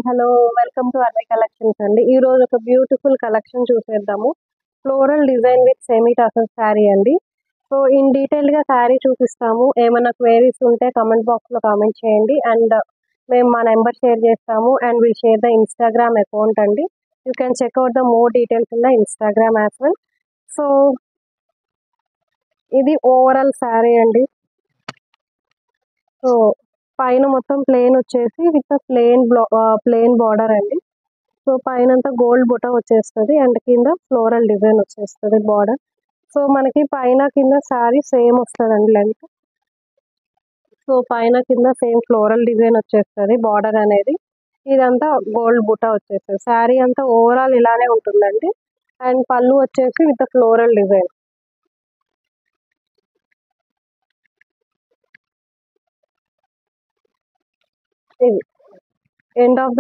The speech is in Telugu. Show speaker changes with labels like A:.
A: Hello, welcome to RV collections అండి. ఈ రోజు ఒక బ్యూటిఫుల్ కలెక్షన్ చూసేద్దాము. Floral design with semi tussar saree అండి. సో ఇన్ డీటెయిల్గా శారీ చూపిస్తాము. ఏమైనా క్వేరీస్ ఉంటే కామెంట్ బాక్స్లో కామెంట్ చేయండి. అండ్ మేము మా నెంబర్ షేర్ చేస్తాము. And will share the Instagram account అండి. You can check out the more details in the Instagram as well. So ఇది ఓవరాల్ శారీ అండి. సో పైన మొత్తం ప్లేన్ వచ్చేసి విత్ ప్లేన్ బార్డర్ అండి. సో పైనంతా గోల్డ్ బుట్ట వచ్చేస్తుంది అండ్ కింద ఫ్లోరల్ డిజైన్ వచ్చేస్తుంది బార్డర్. సో మనకి పైన కింద శారీ సేమ్ వస్తుందండి లెంత్. సో పైన కింద సేమ్ ఫ్లోరల్ డిజైన్ వచ్చేస్తుంది బార్డర్ అనేది. ఇదంతా గోల్డ్ బుట్ట వచ్చేస్తుంది. శారీ అంతా ఓవరాల్ ఇలానే ఉంటుందండి. అండ్ పళ్ళు వచ్చేసి విత్ ఫ్లోరల్ డిజైన్. ఇది ఎండ్ ఆఫ్ ద